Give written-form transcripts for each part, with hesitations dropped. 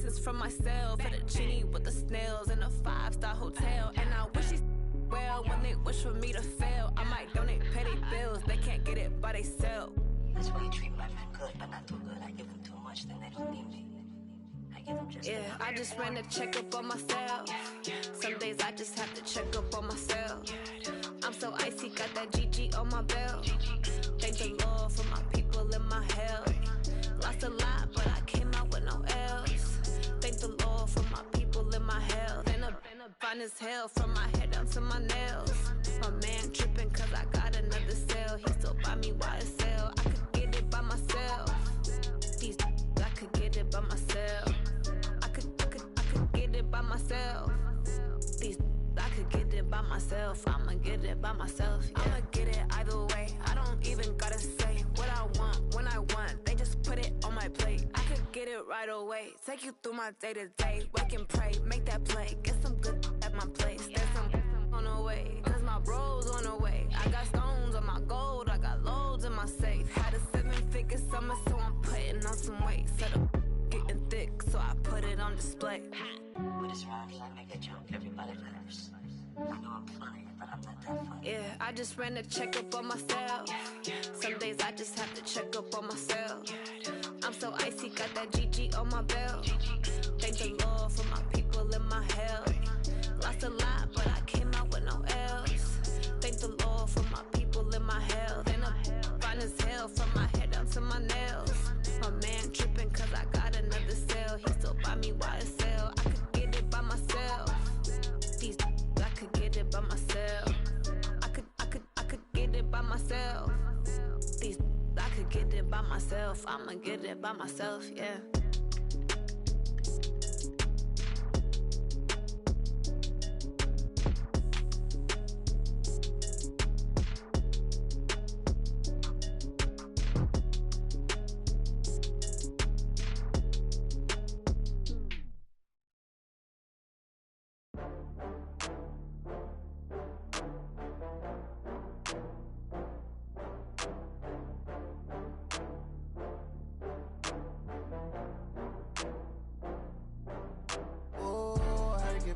kisses from myself, fettuccine with the snails in a 5-star hotel. And I wish she well when they wish for me to fail. I might donate, pay their bills, they can't get it by themselves. That's why you treat my friend good, but not too good. I give them too much, then they don't need me. I give them just enough. I just ran a checkup on myself. Some days I just have to check up on myself. I'm so icy, got that GG on my belt. Thank the Lord for my people in my health. Lost a lot, but I came out with no L's. Thank the Lord for my people in my health. Been a fine as hell from my head down to my nails. My man tripping cause I got another cell. He still buy me YSL. I could get it by myself. These I could get it by myself. I could get it by myself. These I could get it by myself. I'ma get it by myself. Yeah. I'ma get it either way. I don't even gotta say what I want when I want. They just put it on my plate. I could get it right away. Take you through my day to day. Wake and pray, make that play. Get some good at my place. There's some on the way, cause my bros on the way. I got stones on my gold. I got loads in my safe. Had a 7-figure summer, so I'm putting on some weight. Set up getting thick, so I put it on display. With his rhymes, I make a joke, everybody laughs. I know I'm funny, but I'm not that funny. Yeah, I just ran a checkup on myself. Some days I just have to check up on myself. I'm so icy, got that GG on my belt. Thank the Lord for my people in my health. Lost a lot, but I came out with no L's. Thank the Lord for my people in my health. And I'm fine as hell from my head down to my nails. My man tripping cause I got another cell. He still buy me YSL. I could get it by myself. These I could get it by myself. I could get it by myself. These I could get it by myself. I'ma get it by myself, yeah.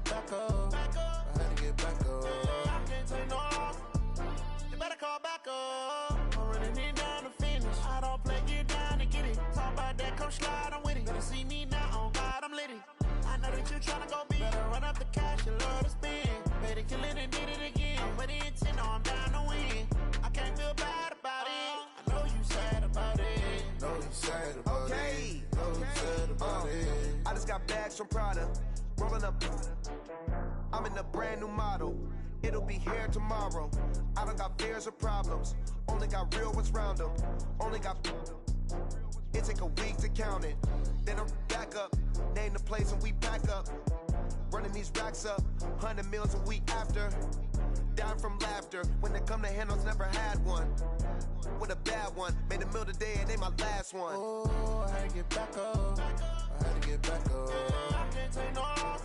Back up. I had to get back up. I can't take no loss. You better call back up. I'm running it down to finish. I don't play, get down and get it. Talk about that, come slide, I'm with it. Better see me now, on God, I'm litty. I know that you tryna go big. Better run up the cash, you love to spend. Better kill it and did it again. I'm with the intent, no, I'm down to win. I can't feel bad about it. I know you sad about it. Know you sad about it. Know you sad about it. I just got bags from Prada. Rolling up, I'm in a brand new model. It'll be here tomorrow. I don't got fears or problems. Only got real ones round them. Only got. It take a week to count it. Then I'm back up. Name the place and we back up. Running these racks up. 100 meals a week after. Down from laughter. When they come to handles, never had one. With a bad one. Made a meal today and they my last one. Oh, I had to get back up. I had to get back up. I can't take no loss.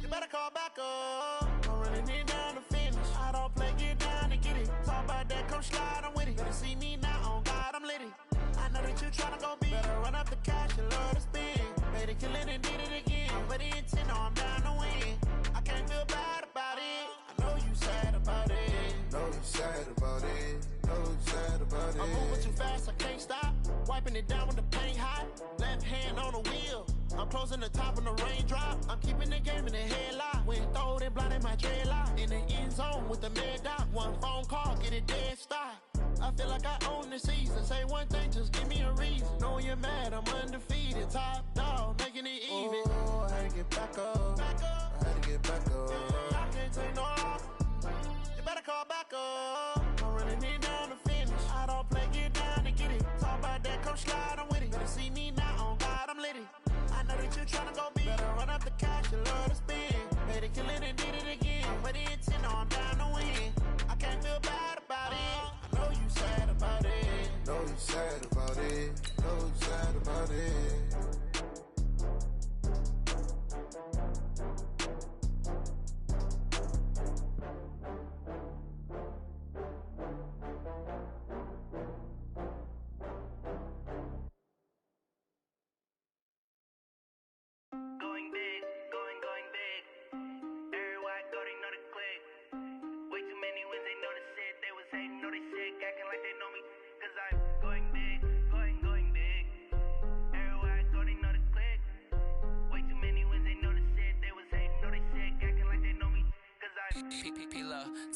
You better call back up. I'm running it down to finish. I don't play, get down and get it. Talk about that, come slide, I'm with it. Better see me now, on God, I'm litty. I know that you tryna go big. Better run up the cash, you love to spend. Made it, kill it and did it again. But the intent, no, I'm down to win. I can't feel bad about it. I know you sad about it. Know you sad about it. Know you sad about it. I'm moving too fast, I can't stop. Wiping it down with the paint hot. Left hand on the wheel. I'm closing the top when the raindrop. I'm keeping the game in the headlock. When throwed and blinded my dreadlock. In the end zone with the mad dot. One phone call, get it dead stop. I feel like I own the season. Say one thing, just give me a reason. Knowing you're mad, I'm undefeated. Top dog, making it even. Oh, I had to get back up. I had to get back up. I can't take no loss. You better call back up. I'm running it down to finish. I don't play, get down and get it. Talk about that, come slide, I'm with it. Better see me now, on God, I'm litty. I know that you tryna go big. Better run up the cash, you love to spend. Made it, kill it and did it again. But the intent, no, I'm down to win. I can't feel bad about it. I know you sad about it. Know you sad about it. Know you sad about it.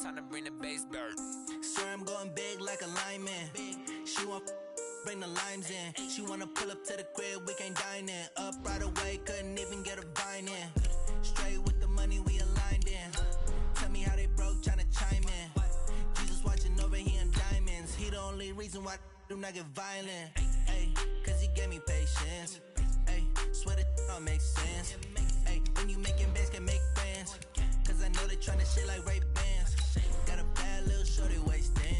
Time to bring the bass bird. Swear I'm going big like a lineman. She want bring the limes in. She wanna pull up to the crib, we can't dine in. Up right away, couldn't even get a vine in. Straight with the money we aligned in. Tell me how they broke, tryna chime in. Jesus watching over, he in diamonds. He the only reason why I do not get violent. Ay, cause he gave me patience. Ay, swear that all makes sense. Ay, when you making bands, can make friends. Cause I know they tryna shit like Ray-Bans. Got a bad little shorty wasting.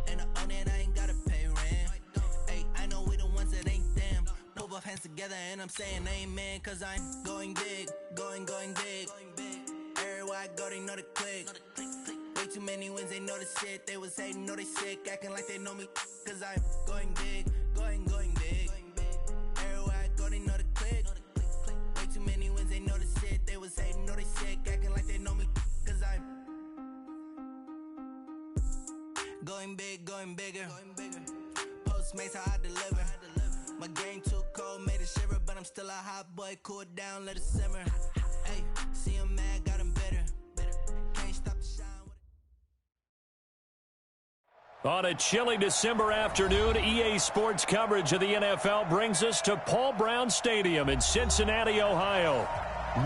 And I own it, I ain't gotta pay rent. Ay, I know we the ones that ain't them. Put both hands together and I'm saying amen. Cause I'm going big, going big. Everywhere I go, they know the click. Way too many wins, they know the shit. They was hating, know they sick, acting like they know me. Cause I'm going big, going big. Everywhere I go, they know the click. Way too many wins, they know the shit. They was hating, know they sick, acting like they know me. Cause I'm going big, going bigger. Postmates how I deliver. My game too cold, made it shiver, but I'm still a hot boy. Cool it down, let it simmer. Hey, see him mad, got him bitter. Can't stop the shine. On a chilly December afternoon, EA Sports coverage of the NFL brings us to Paul Brown Stadium in Cincinnati, Ohio.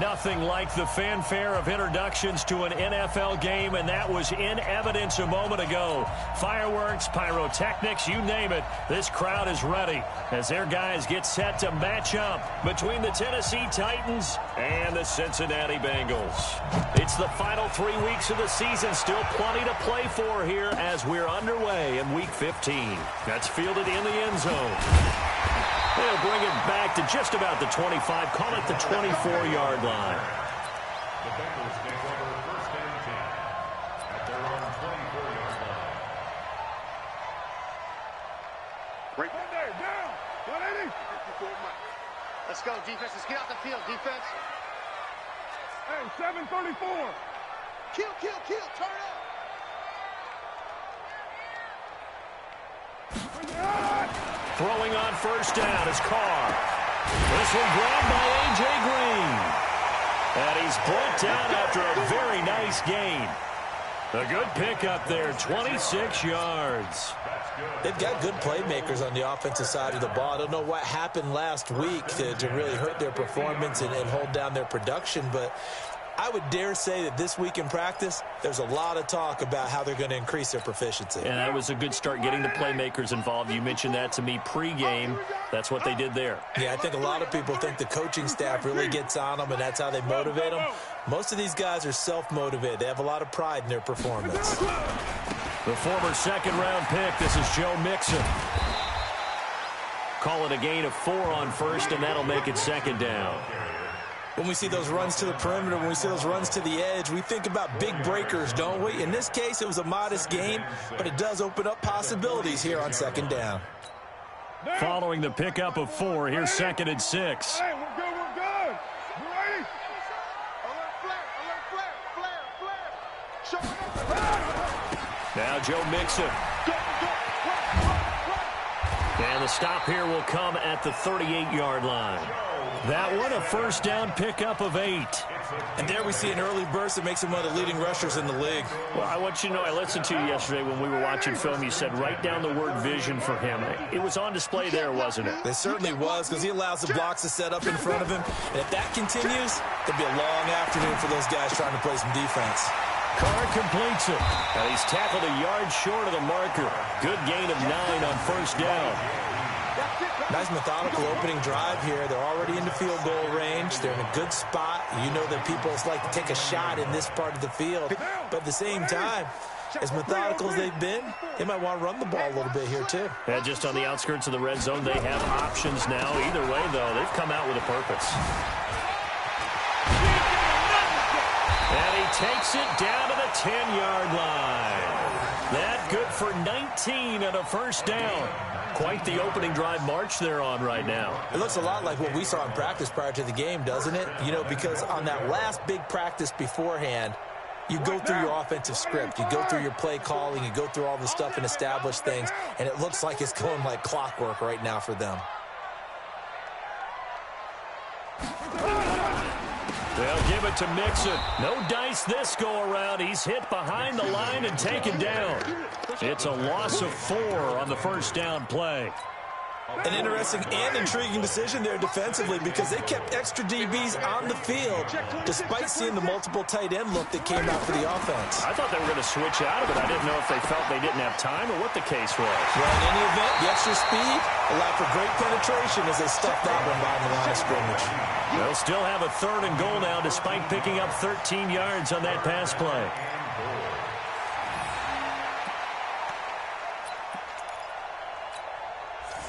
Nothing like the fanfare of introductions to an NFL game, and that was in evidence a moment ago. Fireworks, pyrotechnics, you name it. This crowd is ready as their guys get set to match up between the Tennessee Titans and the Cincinnati Bengals. It's the final 3 weeks of the season. Still plenty to play for here as we're underway in Week 15. That's fielded in the end zone. They'll bring it back to just about the 25, call it the 24-yard line. The Bengals take over first and 10 at their own 24-yard line. Break. One day, down. 180. Let's go, defense. Let's get out the field, defense. Hey, 734. Kill. Turn up. Throwing on first down is Carr. This one grabbed by A.J. Green. And he's brought down after a very nice gain. A good pickup there, 26 yards. They've got good playmakers on the offensive side of the ball. I don't know what happened last week to really hurt their performance and hold down their production, but I would dare say that this week in practice, there's a lot of talk about how they're going to increase their proficiency. And that was a good start getting the playmakers involved. You mentioned that to me pregame. That's what they did there. Yeah, I think a lot of people think the coaching staff really gets on them, and that's how they motivate them. Most of these guys are self-motivated. They have a lot of pride in their performance. The former second-round pick, this is Joe Mixon. Call it a gain of 4 on first, and that'll make it second down. When we see those runs to the perimeter, when we see those runs to the edge, we think about big breakers, don't we? In this case, it was a modest gain, but it does open up possibilities here on second down. Following the pickup of 4, here's second and 6. Hey, we're good. You ready? Alert, flare. Now Joe Mixon. And the stop here will come at the 38-yard line. That one, a first down pickup of 8. And there we see an early burst that makes him one of the leading rushers in the league. Well, I want you to know, I listened to you yesterday when we were watching film. You said write down the word vision for him. It was on display there, wasn't it? It certainly was, because he allows the blocks to set up in front of him. And if that continues, there'll be a long afternoon for those guys trying to play some defense. Carr completes it. And he's tackled a yard short of the marker. Good gain of 9 on first down. Nice methodical opening drive here. They're already in the field goal range. They're in a good spot. You know that people like to take a shot in this part of the field. But at the same time, as methodical as they've been, they might want to run the ball a little bit here too. Yeah, just on the outskirts of the red zone, they have options now. Either way, though, they've come out with a purpose. And he takes it down to the 10-yard line. That good for 19 and a first down. Quite the opening drive march they're on right now. It looks a lot like what we saw in practice prior to the game, doesn't it? You know, because on that last big practice beforehand, you go through your offensive script. You go through your play calling. You go through all the stuff and establish things. And it looks like it's going like clockwork right now for them. They'll give it to Mixon. No dice this go-around. He's hit behind the line and taken down. It's a loss of 4 on the first down play. An interesting and intriguing decision there defensively because they kept extra DBs on the field despite seeing the multiple tight end look that came out for the offense. I thought they were going to switch out of it. I didn't know if they felt they didn't have time or what the case was. Well, in any event, the extra speed allowed for great penetration as they stuffed that one behind the line of scrimmage. They'll still have a 3rd and goal now despite picking up 13 yards on that pass play.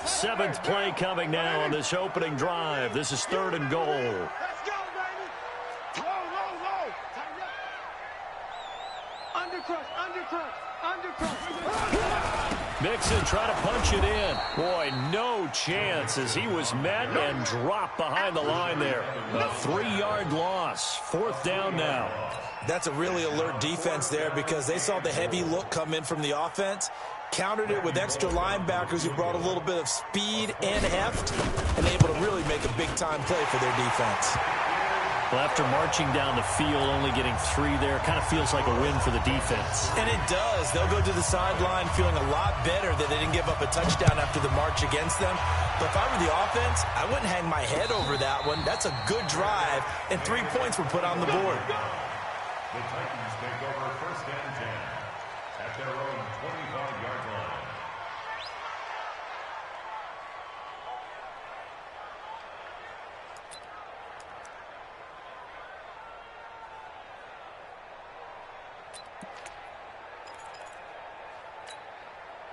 Seventh play coming now on this opening drive. This is 3rd and goal. Let's go, baby. Low. Tighten up. Undercrush. Mixon trying to punch it in. Boy, no chance as he was met and dropped behind the line there. A 3-yard loss. 4th down now. That's a really alert defense there because they saw the heavy look come in from the offense, countered it with extra linebackers who brought a little bit of speed and heft, and able to really make a big-time play for their defense. Well, after marching down the field, only getting 3 there, kind of feels like a win for the defense. And it does. They'll go to the sideline feeling a lot better that they didn't give up a touchdown after the march against them. But if I were the offense, I wouldn't hang my head over that one. That's a good drive, and 3 points were put on the board. The Titans take over 1st and 10 at their own 25-yard line.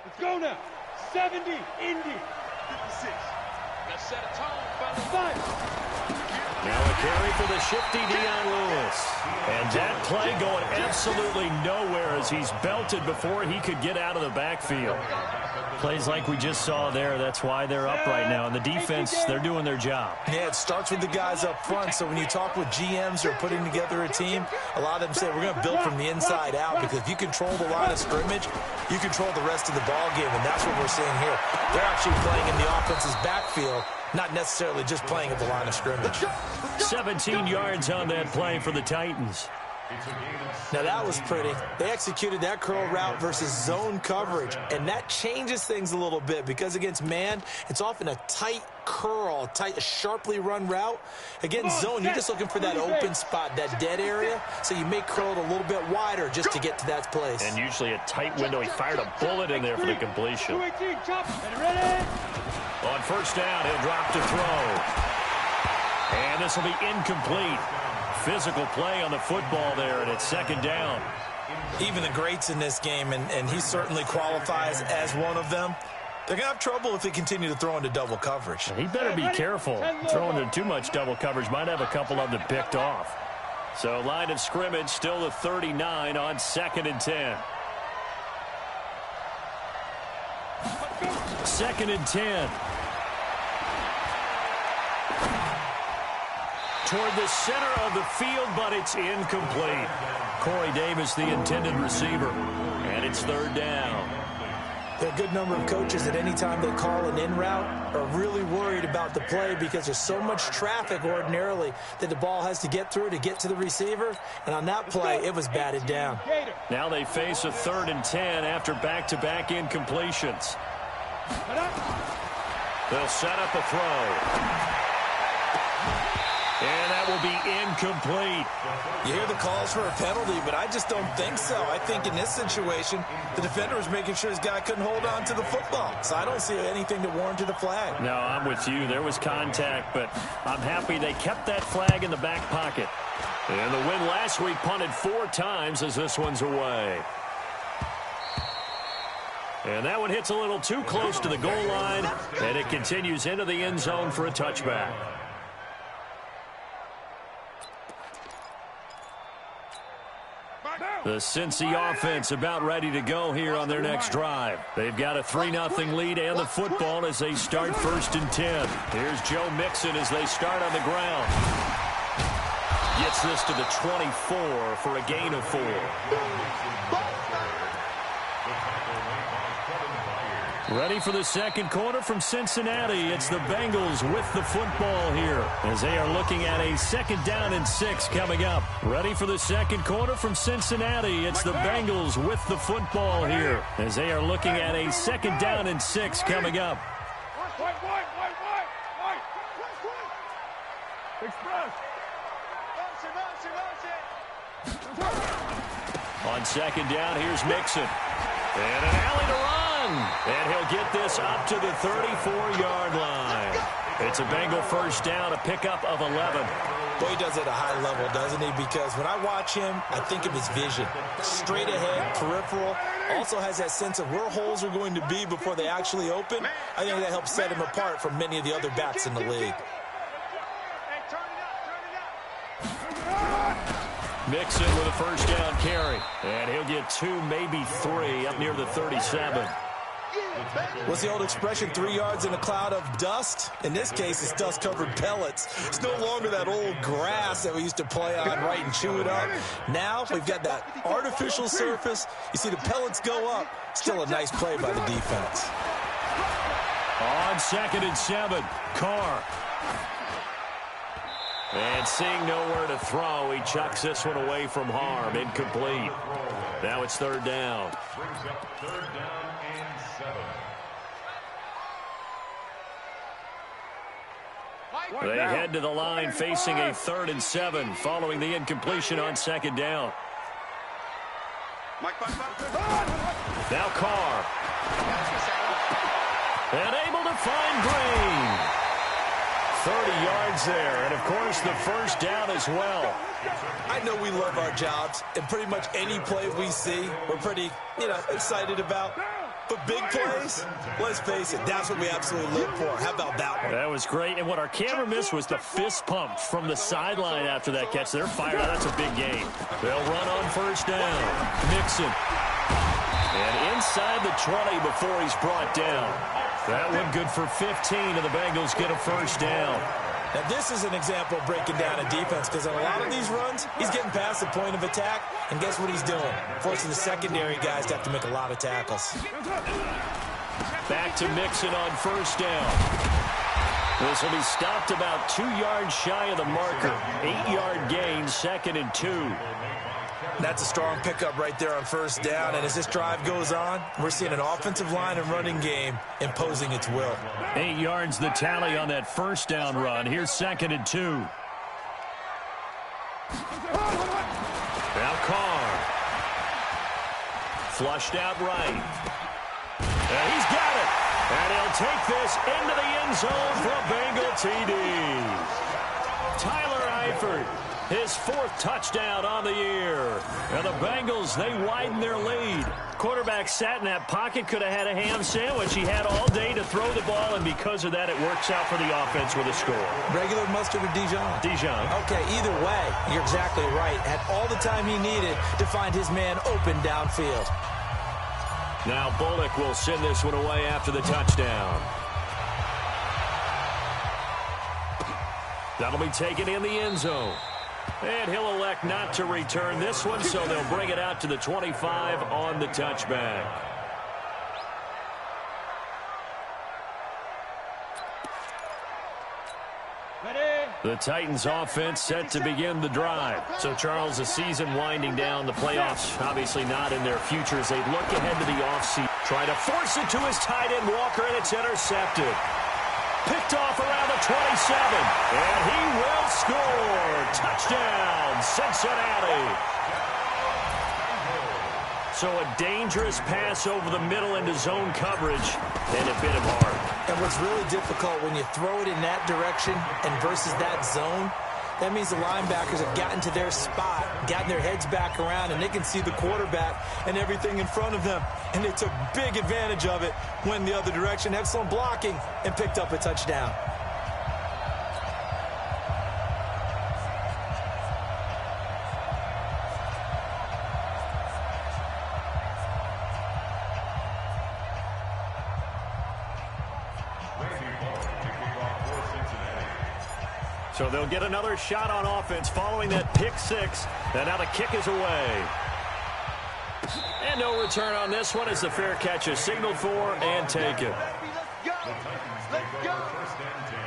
Let's go now. 70, Indy. 56. Let's set a tone, fellas. Now a carry for the shifty Dion Lewis. And that play going absolutely nowhere as he's belted before he could get out of the backfield. Plays like we just saw there, that's why they're up right now. And the defense, they're doing their job. Yeah, it starts with the guys up front. So when you talk with GMs who are putting together a team, a lot of them say we're going to build from the inside out because if you control the line of scrimmage, you control the rest of the ball game, and that's what we're seeing here. They're actually playing in the offense's backfield, not necessarily just playing at the line of scrimmage. 17 yards on that play for the Titans. Now that was pretty. They executed that curl route versus zone coverage, and that changes things a little bit because against man, it's often a tight curl, a sharply run route. Against zone, you're just looking for that open spot, that dead area, so you may curl it a little bit wider just to get to that place. And usually a tight window. He fired a bullet in there for the completion. On 1st down, he'll drop to throw. And this will be incomplete. Physical play on the football there, and it's 2nd down. Even the greats in this game, and he certainly qualifies as one of them, they're going to have trouble if they continue to throw into double coverage. He better be careful. Throwing into too much double coverage might have a couple of them picked off. So line of scrimmage still the 39 on 2nd and 10. 2nd and 10. Toward the center of the field, but it's incomplete. Corey Davis, the intended receiver, and it's 3rd down. There are a good number of coaches at any time they call an in route are really worried about the play because there's so much traffic ordinarily that the ball has to get through to get to the receiver, and on that play, it was batted down. Now they face a 3rd and 10 after back-to-back incompletions. They'll set up a throw. And that will be incomplete. You hear the calls for a penalty, but I just don't think so. I think in this situation, the defender was making sure his guy couldn't hold on to the football. So I don't see anything that warranted a flag. No, I'm with you. There was contact, but I'm happy they kept that flag in the back pocket. And the win last week punted 4 times as this one's away. And that one hits a little too close to the goal line, and it continues into the end zone for a touchback. The Cincy offense about ready to go here on their next drive. They've got a 3-0 lead and the football as they start 1st and 10. Here's Joe Mixon as they start on the ground. Gets this to the 24 for a gain of 4. Ready for the second quarter from Cincinnati. It's the Bengals with the football here as they are looking at a 2nd down and 6 coming up. Ready for the second quarter from Cincinnati. It's the Bengals with the football here as they are looking at a 2nd down and 6 coming up. On 2nd down, here's Mixon. And an alley to run. And he'll get this up to the 34-yard line. It's a Bengal first down, a pickup of 11. Boy, he does it at a high level, doesn't he? Because when I watch him, I think of his vision. Straight ahead, peripheral. Also has that sense of where holes are going to be before they actually open. I think that helps set him apart from many of the other backs in the league. Mixon with a first down carry. And he'll get 2, maybe 3 up near the 37. What's the old expression, 3 yards in a cloud of dust? In this case, it's dust-covered pellets. It's no longer that old grass that we used to play on, right, and chew it up. Now we've got that artificial surface. You see the pellets go up. Still a nice play by the defense. On 2nd and 7, Carr. And seeing nowhere to throw, he chucks this one away from harm. Incomplete. Now it's 3rd down. Brings up 3rd down and 7. They head to the line facing a 3rd and 7 following the incompletion on 2nd down. Now Carr. And able to find Green. 30 yards there, and of course the first down as well. I know we love our jobs, and pretty much any play we see, we're pretty, excited about. But big plays, let's face it, that's what we absolutely live for. How about that one? That was great, and what our camera missed was the fist pump from the sideline after that catch. They're fired out. That's a big game. They'll run on first down. Mixon. And inside the 20 before he's brought down. That one good for 15, and the Bengals get a first down. Now, this is an example of breaking down a defense, because on a lot of these runs, he's getting past the point of attack, and guess what he's doing? Forcing the secondary guys to have to make a lot of tackles. Back to Mixon on first down. This will be stopped about 2 yards shy of the marker. 8-yard gain, 2nd and 2. That's a strong pickup right there on first down, and as this drive goes on, we're seeing an offensive line and running game imposing its will. 8 yards the tally on that first down run. Here's 2nd and 2. Now Carr. Flushed out right. And he's got it. And he'll take this into the end zone for a Bengal TD. Tyler Eifert. His 4th touchdown on the year. And the Bengals, they widen their lead. Quarterback sat in that pocket, could have had a ham sandwich. He had all day to throw the ball, and because of that, it works out for the offense with a score. Regular mustard or Dijon? Dijon. Okay, either way, you're exactly right. Had all the time he needed to find his man open downfield. Now Bullock will send this one away after the touchdown. That'll be taken in the end zone. And he'll elect not to return this one, so they'll bring it out to the 25 on the touchback. The Titans offense set to begin the drive. So, Charles, the season winding down, the playoffs obviously not in their future as they look ahead to the offseason. Try to force it to his tight end, Walker, and it's intercepted. Picked off around the 27, and he will score. Touchdown, Cincinnati. So a dangerous pass over the middle into zone coverage, and it bit him hard. And what's really difficult when you throw it in that direction and versus that zone, that means the linebackers have gotten to their spot, gotten their heads back around, and they can see the quarterback and everything in front of them. And they took big advantage of it, went the other direction, had some blocking, and picked up a touchdown. So they'll get another shot on offense following that pick six. And now the kick is away. And no return on this one as the fair catch is signaled for and taken. The Titans take over first and 10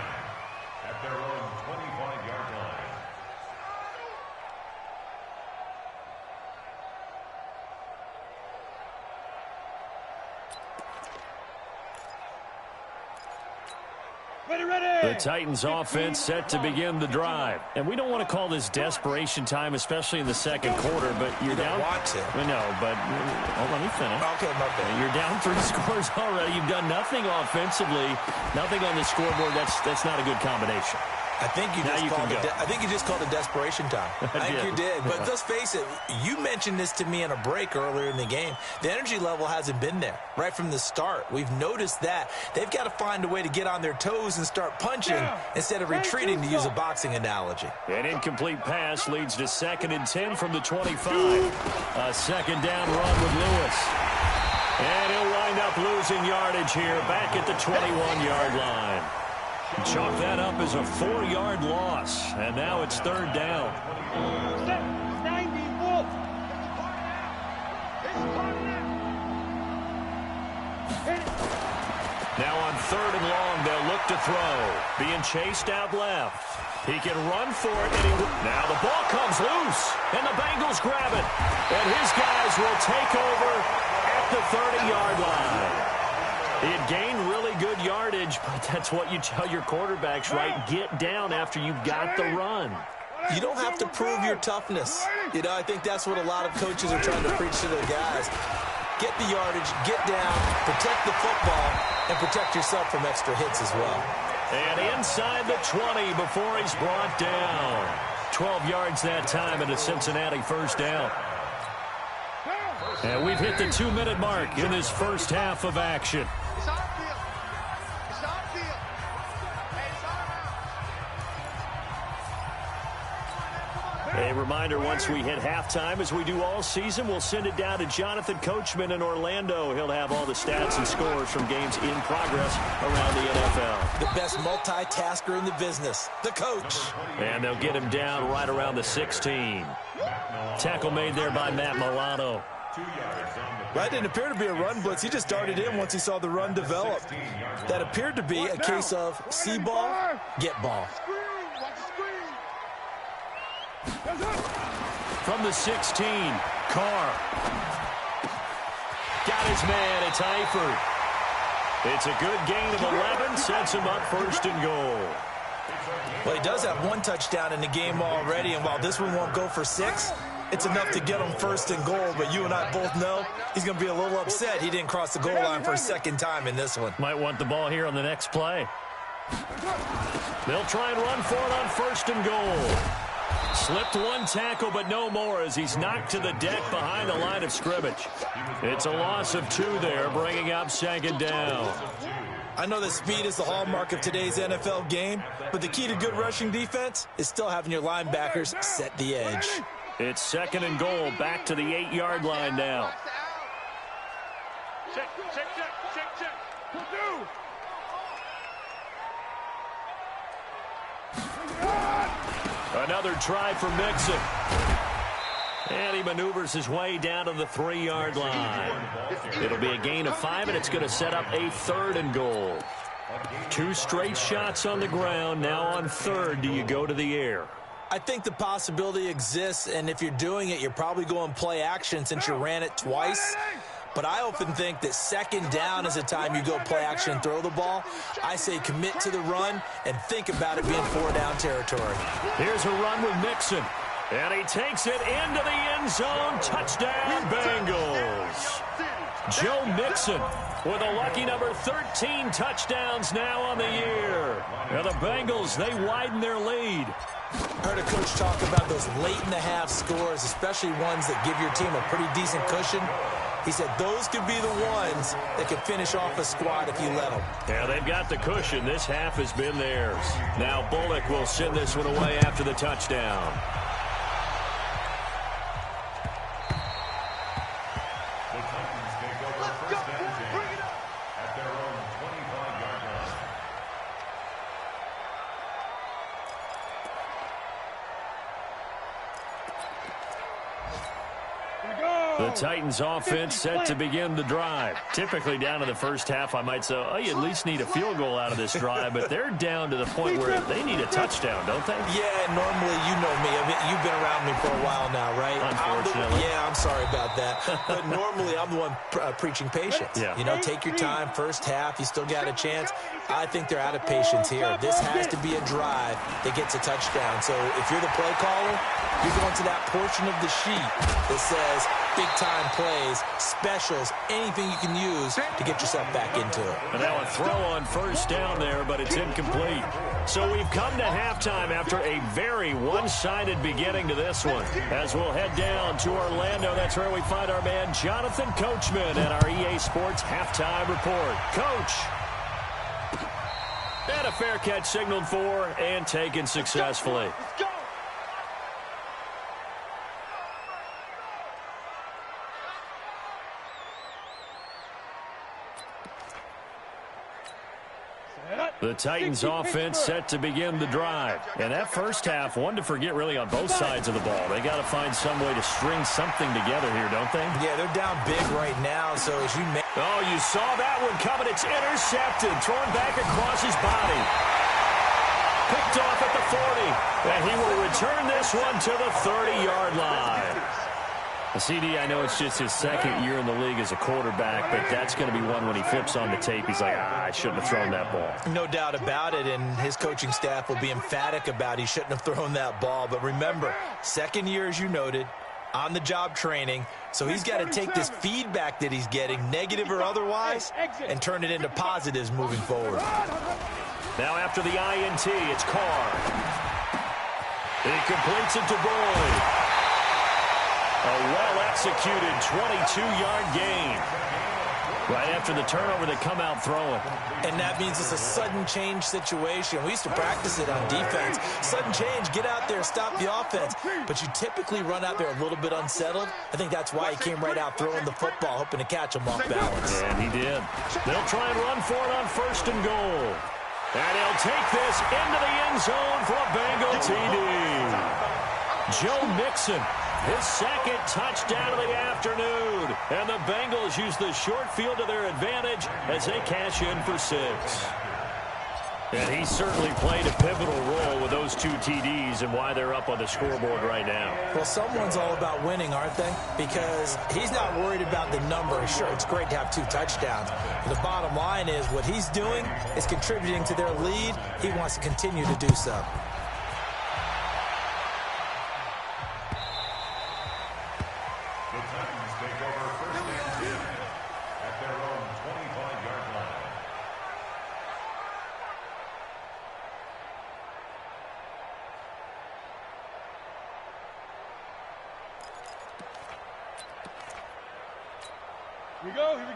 at their own 25-yard line. The Titans offense set to begin the drive. And we don't want to call this desperation time, especially in the second quarter, but you're down. Want to. I know, but let me finish. Okay, my bad. You're down 3 scores already. You've done nothing offensively, nothing on the scoreboard. That's not a good combination. I think you just called it desperation time. I think you did. But let's face it, you mentioned this to me in a break earlier in the game. The energy level hasn't been there right from the start. We've noticed that. They've got to find a way to get on their toes and start punching instead of retreating, to use a boxing analogy. An incomplete pass leads to 2nd and 10 from the 25. A second down run with Lewis. And he'll wind up losing yardage here back at the 21-yard line. Chalk that up as a 4-yard loss, and now it's 3rd down. Now on 3rd and long, they'll look to throw. Being chased out left. He can run for it. Now the ball comes loose, and the Bengals grab it. And his guys will take over at the 30-yard line. He had gained really good yardage, but that's what you tell your quarterbacks, right? Get down after you've got the run. You don't have to prove your toughness. You know, I think that's what a lot of coaches are trying to preach to their guys. Get the yardage, get down, protect the football, and protect yourself from extra hits as well. And inside the 20 before he's brought down. 12 yards that time and a Cincinnati 1st down. And we've hit the 2-minute mark in this first half of action. A reminder, once we hit halftime, as we do all season, we'll send it down to Jonathan Coachman in Orlando. He'll have all the stats and scores from games in progress around the NFL. The best multitasker in the business, the coach. And they'll get him down right around the 16. Tackle made there by Matt Milano. That didn't appear to be a run blitz. He just darted in once he saw the run develop. That appeared to be a case of see ball, get ball. From the 16, Carr. Got his man, it's Eifert. It's a good gain of 11, sets him up 1st and goal. Well, he does have 1 touchdown in the game already, and while this one won't go for 6, it's enough to get him 1st and goal, but you and I both know he's going to be a little upset he didn't cross the goal line for a 2nd time in this one. Might want the ball here on the next play. They'll try and run for it on 1st and goal. Slipped 1 tackle, but no more as he's knocked to the deck behind the line of scrimmage. It's a loss of 2 there, bringing up 2nd down. I know that speed is the hallmark of today's NFL game, but the key to good rushing defense is still having your linebackers set the edge. It's 2nd and goal, back to the 8-yard line now. Check. Another try for Mixon. And he maneuvers his way down to the 3-yard line. It'll be a gain of 5, and it's going to set up a 3rd and goal. 2 straight shots on the ground. Now on 3rd, do you go to the air? I think the possibility exists, and if you're doing it, you're probably going play action since you ran it twice. But I often think that 2nd down is the time you go play action and throw the ball. I say commit to the run and think about it being 4-down territory. Here's a run with Mixon. And he takes it into the end zone. Touchdown, Bengals. Joe Mixon with a lucky number 13 touchdowns now on the year. And the Bengals, they widen their lead. Heard a coach talk about those late-in-the-half scores, especially ones that give your team a pretty decent cushion. He said those could be the ones that could finish off a squad if you let them. Yeah, they've got the cushion. This half has been theirs. Now Bullock will send this one away after the touchdown. The Titans take over first and 10 at their own 25-yard line. Here we go. The Titans offense set to begin the drive. Typically down to the first half, I might say, oh, you at least need a field goal out of this drive, but they're down to the point where they need a touchdown, don't they? Yeah, normally, you know me. You've been around me for a while now, right? Unfortunately. I'm sorry about that. But normally, I'm the one preaching patience. Yeah. You know, take your time. First half, you still got a chance. I think they're out of patience here. This has to be a drive that gets a touchdown. So if you're the play caller, you're going to that portion of the sheet that says big-time plays, specials, anything you can use to get yourself back into it. And now a throw on first down there, but it's incomplete. So we've come to halftime after a very one-sided beginning to this one. As we'll head down to Orlando, that's where we find our man Jonathan Coachman and our EA Sports Halftime Report. Coach. And a fair catch signaled for and taken successfully. Let's go. The Titans offense set to begin the drive. And that first half, one to forget really on both sides of the ball. They got to find some way to string something together here, don't they? Yeah, they're down big right now, so as you may... Oh, you saw that one coming. It's intercepted. Thrown back across his body. Picked off at the 40. And he will return this one to the 30-yard line. The CD, I know it's just his second year in the league as a quarterback, but that's going to be one when he flips on the tape. He's like, I shouldn't have thrown that ball. No doubt about it, and his coaching staff will be emphatic about he shouldn't have thrown that ball. But remember, second year, as you noted, on-the-job training, so he's got to take this feedback that he's getting, negative or otherwise, and turn it into positives moving forward. Now after the INT, it's Carr. He completes it to Boyd. A well-executed 22-yard gain. Right after the turnover, they come out throwing. And that means it's a sudden change situation. We used to practice it on defense. Sudden change, get out there, stop the offense. But you typically run out there a little bit unsettled. I think that's why he came right out throwing the football, hoping to catch him off balance. And he did. They'll try and run for it on first and goal. And he'll take this into the end zone for a Bengal TD. Joe Mixon. His second touchdown of the afternoon. And the Bengals use the short field to their advantage as they cash in for 6. And he certainly played a pivotal role with those 2 TDs and why they're up on the scoreboard right now. Well, someone's all about winning, aren't they? Because he's not worried about the number. Sure, it's great to have 2 touchdowns. But the bottom line is what he's doing is contributing to their lead. He wants to continue to do so.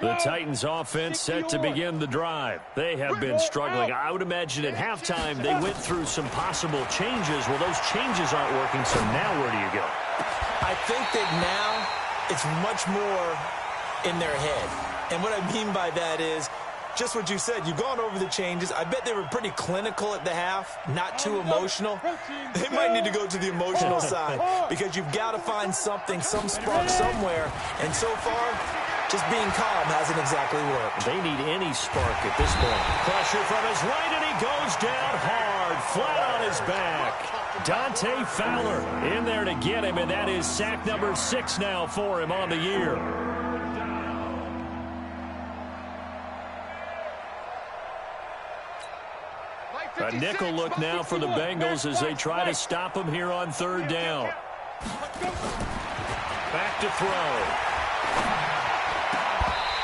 The Titans offense set to begin the drive. They have been struggling. I would imagine at halftime they went through some possible changes. Well, those changes aren't working, so now where do you go? I think that now it's much more in their head. And what I mean by that is just what you said. You've gone over the changes. I bet they were pretty clinical at the half, not too emotional. They might need to go to the emotional side because you've got to find something, some spark somewhere. And so far, just being calm hasn't exactly worked. They need any spark at this point. Pressure from his right, and he goes down hard, flat on his back. Dante Fowler in there to get him, and that is sack number 6 now for him on the year. A nickel look now for the Bengals as they try to stop him here on 3rd down. Back to throw.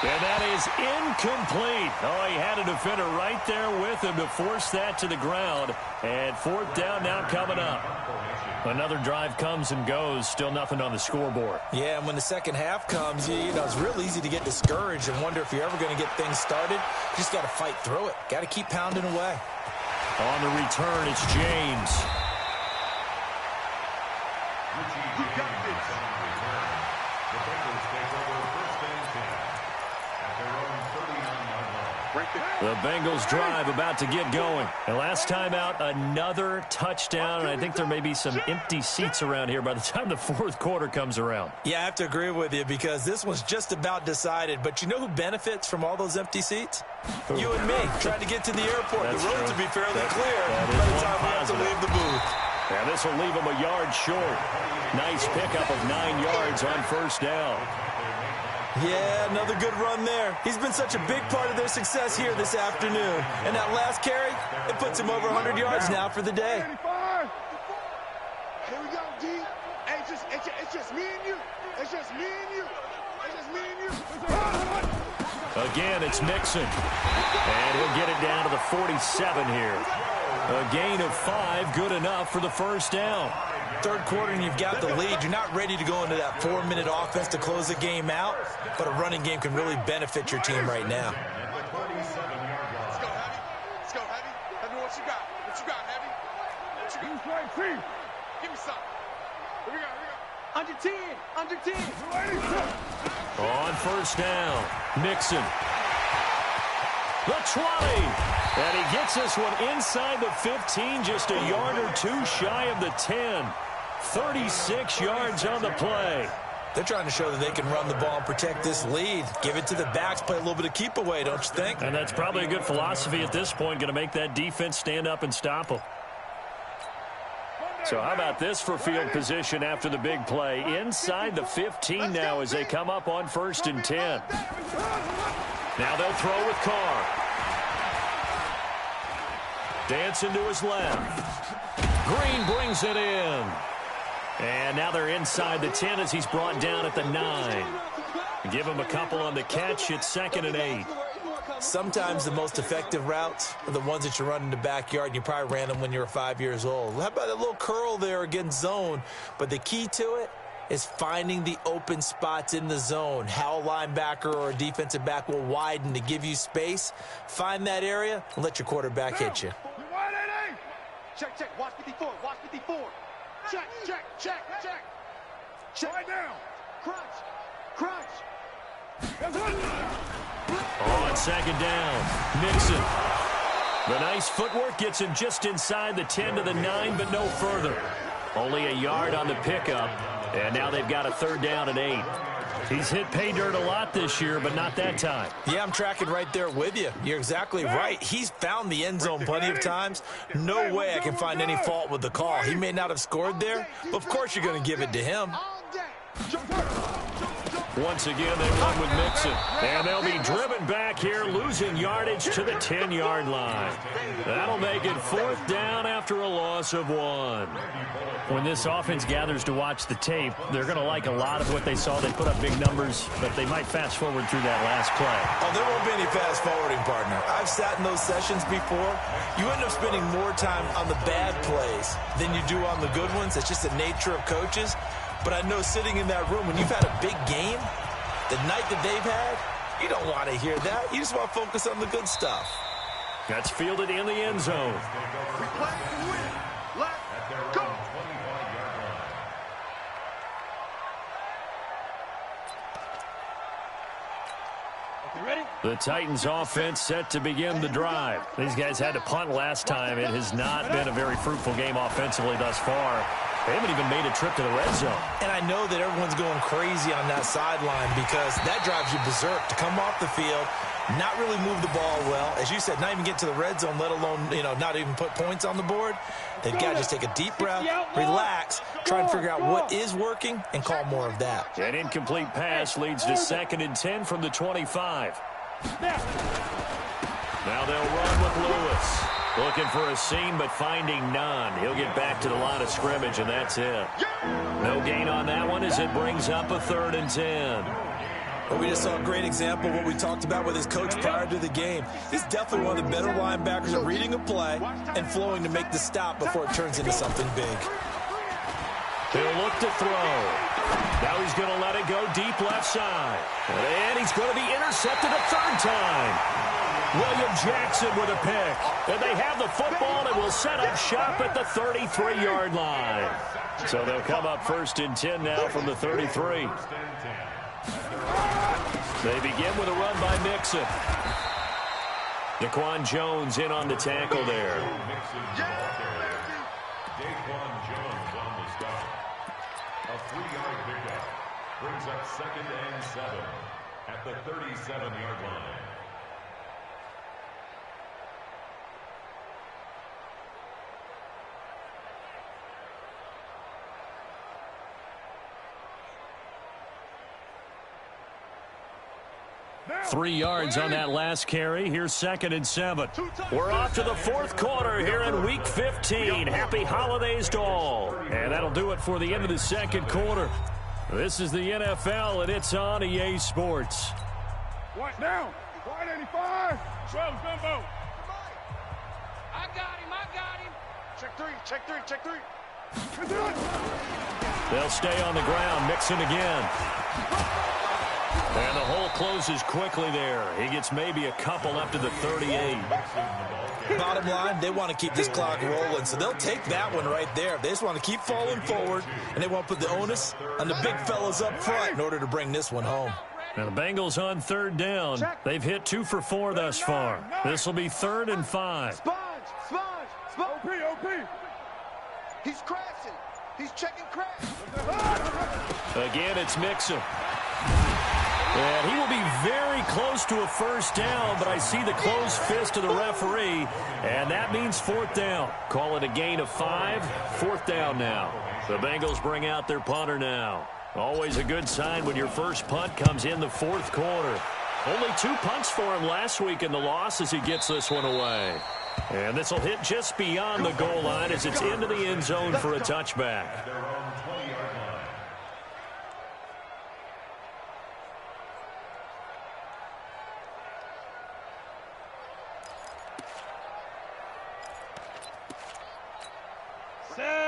And that is incomplete. Oh, he had a defender right there with him to force that to the ground. And 4th down now coming up. Another drive comes and goes. Still nothing on the scoreboard. Yeah, and when the second half comes, you know, it's real easy to get discouraged and wonder if you're ever going to get things started. You just got to fight through it. Got to keep pounding away. On the return, it's James. The Bengals drive about to get going. And last time out, another touchdown. And I think there may be some empty seats around here by the time the fourth quarter comes around. Yeah, I have to agree with you because this one's just about decided. But you know who benefits from all those empty seats? You and me, trying to get to the airport. That's the roads true. will be fairly clear that by the time we have to leave the booth. And this will leave him a yard short. Nice pickup of 9 yards on first down. Yeah, another good run there. He's been such a big part of their success here this afternoon. And that last carry, it puts him over 100 yards now for the day. Here we go, D. Hey, it's just me and you. It's just me and you. It's just me and you. Again, it's Mixon. And he'll get it down to the 47 here. A gain of 5, good enough for the first down. Third quarter and you've got the lead. You're not ready to go into that 4-minute offense to close the game out, but a running game can really benefit your team right now. Let's go, Heavy. Let's go, Heavy. Heavy, what you got? What you got, Heavy? What you got? Give me some. Here we go. Under 10. Under 10. On first down, Mixon. The 20. And he gets this one inside the 15, just a yard or two shy of the 10. 36 yards on the play. They're trying to show that they can run the ball and protect this lead. Give it to the backs, play a little bit of keep away, don't you think? And that's probably a good philosophy at this point, going to make that defense stand up and stop them. So how about this for field position after the big play? Inside the 15 now as they come up on 1st and 10. Now they'll throw with Carr. Dancing to his left. Green brings it in. And now they're inside the 10 as he's brought down at the 9. Give him a couple on the catch. It's 2nd and 8. Sometimes the most effective routes are the ones that you run in the backyard, and you probably ran them when you were 5 years old. How about a little curl there against zone? But the key to it is finding the open spots in the zone. How a linebacker or a defensive back will widen to give you space. Find that area and let your quarterback hit you. Check. Watch 54. Watch 54. Check. Right down. Crunch. On 2nd down, Mixon. The nice footwork gets him just inside the 10 to the 9, but no further. Only a yard on the pickup, and now they've got a 3rd down and 8. He's hit pay dirt a lot this year, but not that time. Yeah, I'm tracking right there with you. You're exactly right. He's found the end zone plenty of times. No way I can find any fault with the call. He may not have scored there, but of course you're going to give it to him. Once again, they run with Mixon. And they'll be driven back here, losing yardage to the 10-yard line. That'll make it 4th down after a loss of 1. When this offense gathers to watch the tape, they're going to like a lot of what they saw. They put up big numbers, but they might fast forward through that last play. Oh, there won't be any fast forwarding, partner. I've sat in those sessions before. You end up spending more time on the bad plays than you do on the good ones. It's just the nature of coaches. But I know sitting in that room, when you've had a big game, the night that they've had, you don't want to hear that. You just want to focus on the good stuff. That's fielded in the end zone. Let's go. The Titans offense set to begin the drive. These guys had to punt last time. It has not been a very fruitful game offensively thus far. They haven't even made a trip to the red zone. And I know that everyone's going crazy on that sideline because that drives you berserk to come off the field, not really move the ball well. As you said, not even get to the red zone, let alone, not even put points on the board. They've got to just take a deep breath, relax, try and figure out what is working, and call more of that. An incomplete pass leads to 2nd and 10 from the 25. Now they'll run with Lewis. Looking for a seam, but finding none. He'll get back to the line of scrimmage, and that's it. No gain on that one as it brings up a 3rd and 10. Well, we just saw a great example of what we talked about with his coach prior to the game. He's definitely one of the better linebackers at reading a play and flowing to make the stop before it turns into something big. He'll look to throw. Now he's going to let it go deep left side. And he's going to be intercepted a 3rd time. William Jackson with a pick. And they have the football and will set up shop at the 33-yard line. So they'll come up 1st and 10 now from the 33. They begin with a run by Mixon. Daquan Jones in on the tackle there. Daquan Jones on the stop. A 3-yard pickup brings up 2nd and 7 at the 37-yard line. Three yards on that last carry. Here's 2nd and 7. We're off to the fourth quarter here in Week 15. Happy holidays to all. And that'll do it for the end of the second quarter. This is the NFL, and it's on EA Sports. White down. White 85. Show, Gumbo. I got him. Check three. They'll stay on the ground. Mixon again. And the hole closes quickly there. He gets maybe a couple up to the 38. Bottom line, they want to keep this clock rolling, so they'll take that one right there. They just want to keep falling forward, and they want to put the onus on the big fellas up front in order to bring this one home. Now the Bengals on 3rd down. They've hit 2 for 4 thus far. This will be 3rd and 5. Sponge. OP. He's crashing. He's checking crash. Again, it's Mixon. And he will be very close to a first down, but I see the closed fist of the referee, and that means 4th down. Call it a gain of 5, 4th down now. The Bengals bring out their punter now. Always a good sign when your first punt comes in the 4th quarter. Only 2 punts for him last week in the loss as he gets this one away. And this will hit just beyond the goal line as it's into the end zone for a touchback.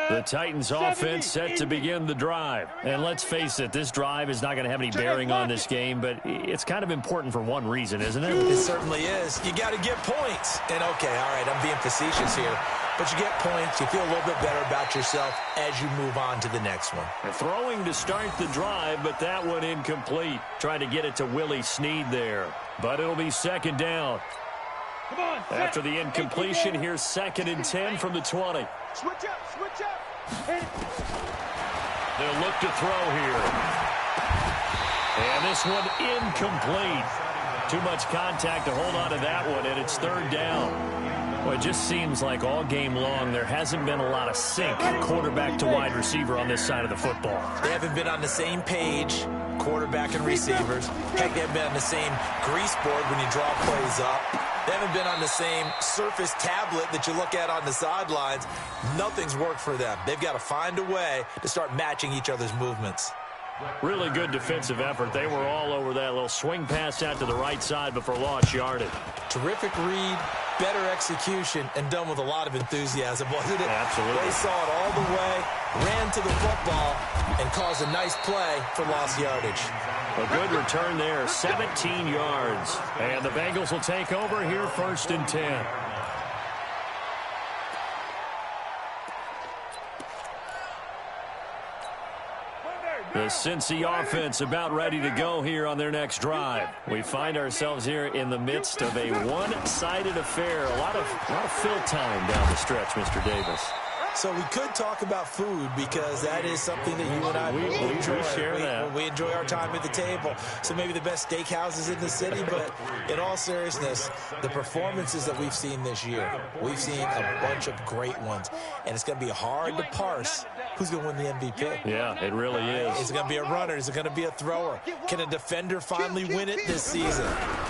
The Titans offense set to begin the drive. And let's face it, this drive is not going to have any bearing on this game, but it's kind of important for one reason, isn't it? It certainly is. You got to get points. And, okay, all right, I'm being facetious here. But you get points, you feel a little bit better about yourself as you move on to the next one. They're throwing to start the drive, but that one incomplete. Trying to get it to Willie Snead there. But it'll be 2nd down. Come on, after the incompletion, here's 2nd and 10 from the 20. Switch up. They'll look to throw here. And this one incomplete. Too much contact to hold on to that one, and it's 3rd down. Well, it just seems like all game long there hasn't been a lot of sync quarterback to wide receiver on this side of the football. They haven't been on the same page, quarterback and receivers. Heck, they haven't been on the same grease board when you draw plays up. They haven't been on the same surface tablet that you look at on the sidelines. Nothing's worked for them. They've got to find a way to start matching each other's movements. Really good defensive effort. They were all over that little swing pass out to the right side, but for lost yardage. Terrific read, better execution, and done with a lot of enthusiasm, wasn't it? Absolutely. They saw it all the way, ran to the football, and caused a nice play for lost yardage. A good return there, 17 yards. And the Bengals will take over here 1st and 10. The Cincy offense about ready to go here on their next drive. We find ourselves here in the midst of a one-sided affair. A lot of fill time down the stretch, Mr. Davis. So we could talk about food because that is something that you and I enjoy. We share that. We enjoy our time at the table. So maybe the best steakhouses in the city, but in all seriousness, the performances that we've seen this year, we've seen a bunch of great ones. And it's going to be hard to parse who's going to win the MVP. Yeah, it really is. Is it going to be a runner? Is it going to be a thrower? Can a defender finally win it this season?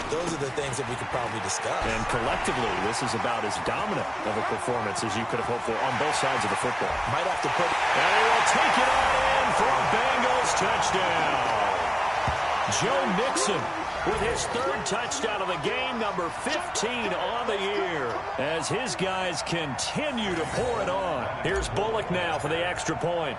Those are the things that we could probably discuss. And collectively, this is about as dominant of a performance as you could have hoped for on both sides of the football. Might have to put... And they will take it on in for a Bengals touchdown. Joe Mixon with his 3rd touchdown of the game, number 15 on the year, as his guys continue to pour it on. Here's Bullock now for the extra point.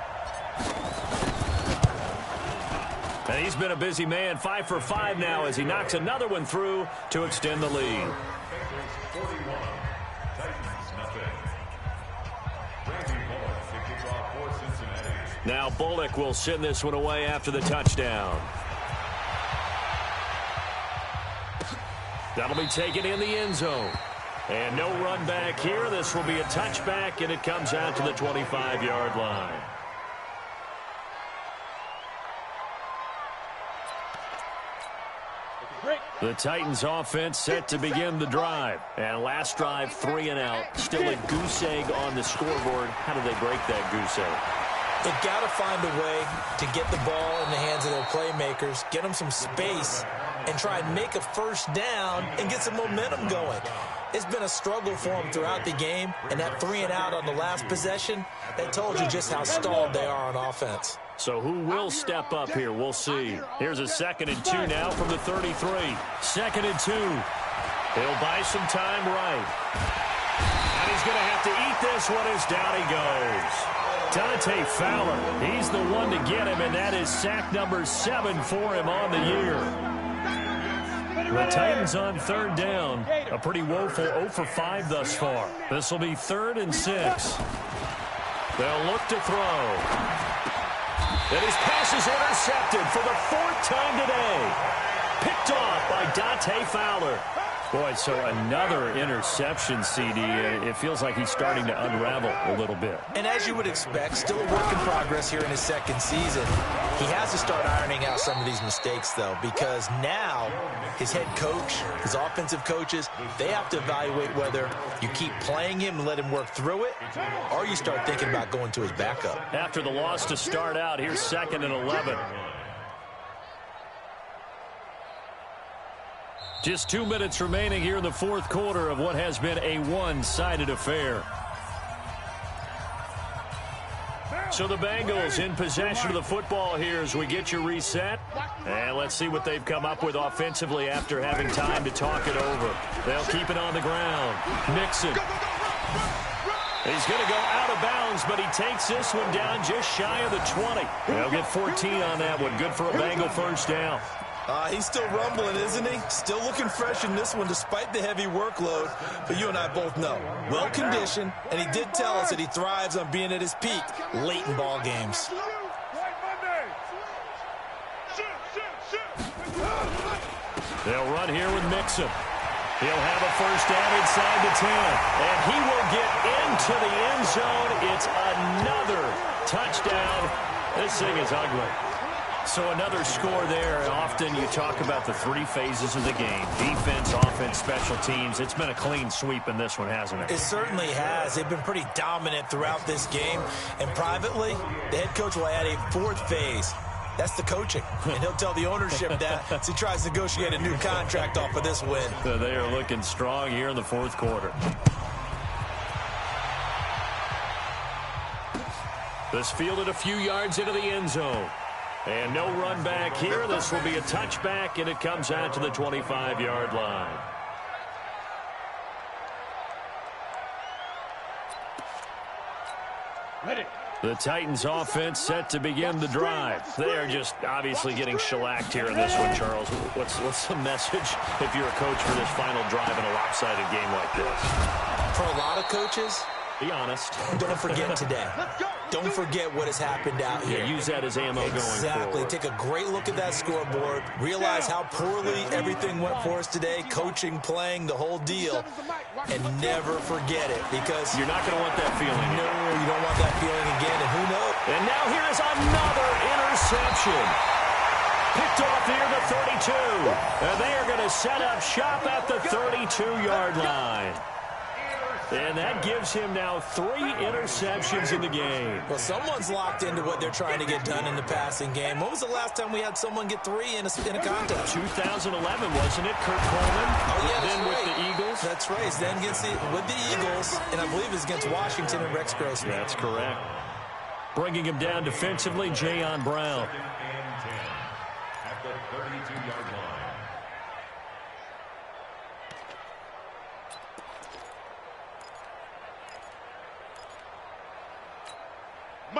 And he's been a busy man, 5 for 5 now as he knocks another one through to extend the lead. Now Bullock will send this one away after the touchdown. That'll be taken in the end zone. And no run back here. This will be a touchback, and it comes out to the 25-yard line. The Titans offense set to begin the drive. And last drive, 3 and out. Still a goose egg on the scoreboard. How do they break that goose egg? They've got to find a way to get the ball in the hands of their playmakers, get them some space, and try and make a first down and get some momentum going. It's been a struggle for them throughout the game, and that 3 and out on the last possession, that told you just how stalled they are on offense. So who will step up here? We'll see. Here's a 2nd and 2 now from the 33. 2nd and 2. He'll buy some time right. And he's going to have to eat this one as down he goes. Dante Fowler, he's the one to get him, and that is sack number 7 for him on the year. The Titans on 3rd down. A pretty woeful 0 for 5 thus far. This will be 3rd and 6. They'll look to throw. And his pass is intercepted for the 4th time today. Picked off by Dante Fowler. Boy, so another interception, CD. It feels like he's starting to unravel a little bit. And as you would expect, still a work in progress here in his 2nd season. He has to start ironing out some of these mistakes, though, because now his head coach, his offensive coaches, they have to evaluate whether you keep playing him and let him work through it, or you start thinking about going to his backup. After the loss to start out, here's 2nd and 11. Just 2 minutes remaining here in the 4th quarter of what has been a one-sided affair. So the Bengals in possession of the football here as we get you reset. And let's see what they've come up with offensively after having time to talk it over. They'll keep it on the ground. Mixon. He's going to go out of bounds, but he takes this one down just shy of the 20. They'll get 14 on that one. Good for a Bengal first down. He's still rumbling, isn't he? Still looking fresh in this one despite the heavy workload. But you and I both know, well-conditioned, and he did tell us that he thrives on being at his peak late in ball games. They'll run here with Mixon. He'll have a first down inside the 10. And he will get into the end zone. It's another touchdown. This thing is ugly. So another score there. Often you talk about the 3 phases of the game. Defense, offense, special teams. It's been a clean sweep in this one, hasn't it? It certainly has. They've been pretty dominant throughout this game. And privately, the head coach will add a 4th phase. That's the coaching. And he'll tell the ownership that as he tries to negotiate a new contract off of this win. So they are looking strong here in the 4th quarter. This fielded a few yards into the end zone. And no run back here. This will be a touchback, and it comes out to the 25-yard line. Ready. The Titans offense set to begin the drive. They are just obviously getting shellacked here in this one, Charles. What's the message if you're a coach for this final drive in a lopsided game like this? For a lot of coaches, be honest. Don't forget today. Don't forget what has happened out here. Yeah, use that as ammo going forward. Exactly. Take a great look at that scoreboard. Realize how poorly everything went for us today. Coaching, playing, the whole deal. And never forget it, because you're not going to want that feeling. No, you don't want that feeling again, and who knows? And now here is another interception. Picked off near the 32. And they are going to set up shop at the 32-yard line. And that gives him now 3 interceptions in the game. Well, someone's locked into what they're trying to get done in the passing game. When was the last time we had someone get 3 in a contest? 2011, wasn't it? Kurt Coleman? Oh, yeah, then right. With the Eagles? That's right. It's then with the Eagles, and I believe it's against Washington and Rex Grossman. That's correct. Bringing him down defensively, Jayon Brown. At the 32-yard line.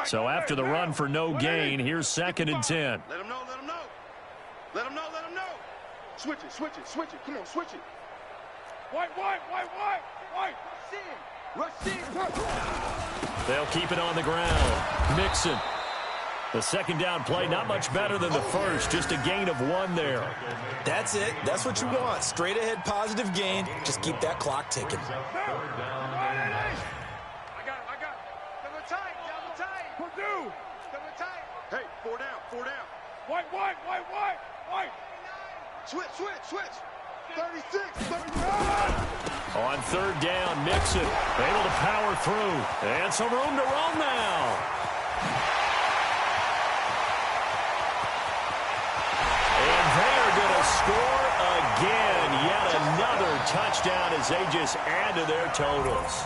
So after the run for no gain, here's 2nd and 10. Let him know, let him know. Let him know, let him know. Switch it, switch it, switch it. Come on, switch it. White. Rush in. They'll keep it on the ground. Mixon. The second down play, not much better than the first, just a gain of 1 there. That's it. That's what you want. Straight ahead positive gain. Just keep that clock ticking. I got it. Double tight. Purdue. Double tight. Hey, 4 down. White. Switch. 36, 39. On third down, Mixon able to power through. And some room to run now. And they're going to score again. Yet another touchdown as they just add to their totals.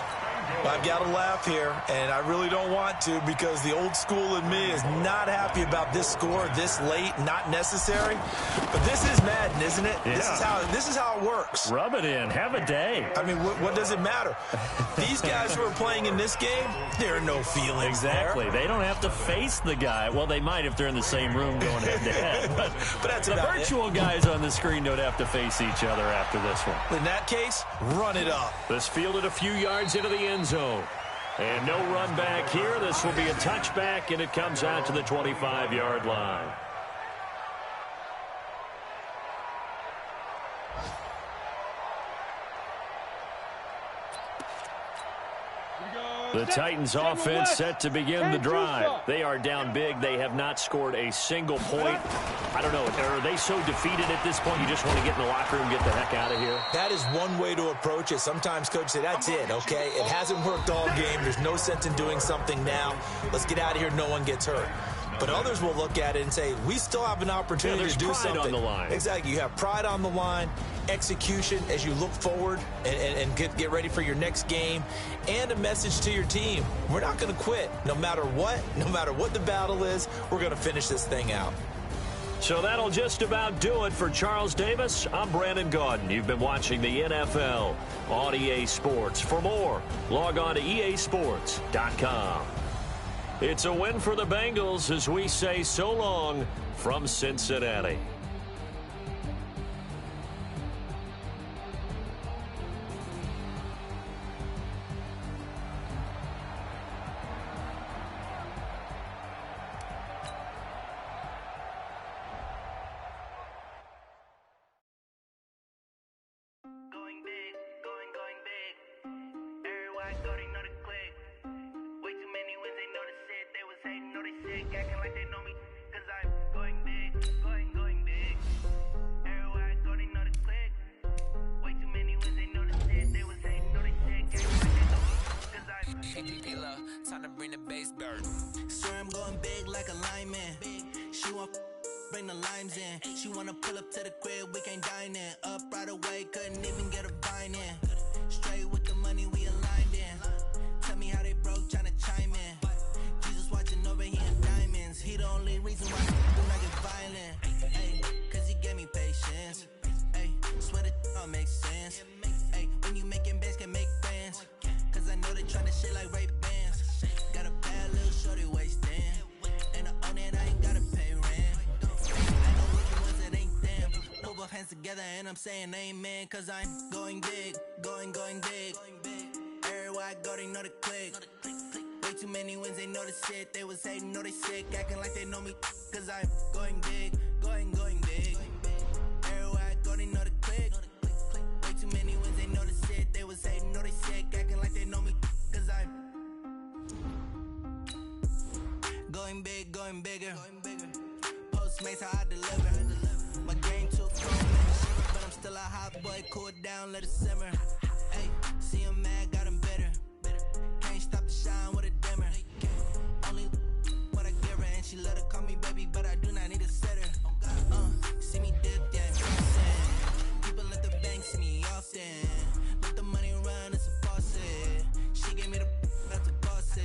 I've got to laugh here, and I really don't want to because the old school in me is not happy about this score this late, not necessary. But this is Madden, isn't it? Yeah. This is how it works. Rub it in. Have a day. I mean, what does it matter? These guys who are playing in this game, there are no feelings Exactly. there. They don't have to face the guy. Well, they might if they're in the same room going head-to-head. But that's the about virtual guys on the screen don't have to face each other after this one. In that case, run it up. This fielded a few yards into the end zone. And no run back here. This will be a touchback, and it comes out to the 25-yard line. The Titans offense set to begin the drive. They are down big. They have not scored a single point. I don't know. Are they so defeated at this point you just want to get in the locker room and get the heck out of here? That is one way to approach it. Sometimes coaches say, that's it, okay? It hasn't worked all game. There's no sense in doing something now. Let's get out of here. No one gets hurt. But others will look at it and say, we still have an opportunity to do something. There's pride on the line. Exactly. You have pride on the line, execution as you look forward and get ready for your next game, and a message to your team. We're not going to quit. No matter what the battle is, we're going to finish this thing out. So that'll just about do it for Charles Davis. I'm Brandon Gaudin. You've been watching the NFL on EA Sports. For more, log on to easports.com. It's a win for the Bengals as we say so long from Cincinnati. Time to bring the bass bird. Swear I'm going big like a lineman. She want bring the limes in. She wanna pull up to the crib, we can't dine in. Up right away, couldn't even get a vine in. Straight with the money we aligned in. Tell me how they broke, tryna chime in. Jesus watching over here in diamonds. He the only reason why I do not get violent. Ay, cause he gave me patience. Ay, swear that all makes sense. Ay, when you making bands can make friends. Cause I know they tryna shit like Ray Bans. Got a bad little shorty wasting. And I own it, I ain't gotta pay rent. I know which ones that ain't them. Move our hands together and I'm saying amen. Cause I'm going big, going big. Everywhere I go, they know the click. Way too many wins, they know the shit. They was hating, know they sick, acting like they know me. Cause I'm going big, going big. Everywhere I go, they know the click. Way too many wins, they know the shit. They was hating, know they sick, acting like they know me. Cause I'm going big, going bigger. Postmates how I deliver. My game too cold, let me shiver. But I'm still a hot boy, cool it down, let it simmer. Hey, see him mad, got him bitter. Can't stop the shine with a dimmer. Only what I give her, and she let her call me baby, but I do not need a sitter. See me dip, yeah, I'm frosting. People at the bank see me often. Let the money run, it's a faucet. She gave me the that's a gossip.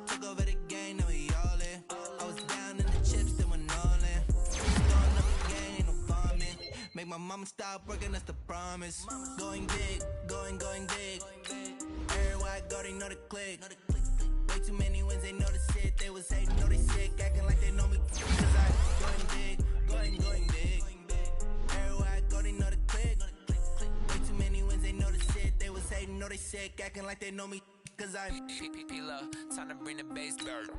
Took over the game, now we all in. I was down in the chips, then went all in. Throwing up the game, ain't no bombing. Make my mama stop working, that's the promise. Going big, going big. Everywhere I go, they know the click. Way too many wins, they know the shit. They was hating, know they sick, acting like they know me. Cause I'm going big, going big. Everywhere I go, they know the click. Way too many wins, they know the shit. They was hating, know they sick, acting like they know me. Cause I'm P-P-P-Love, time to bring the bass bird.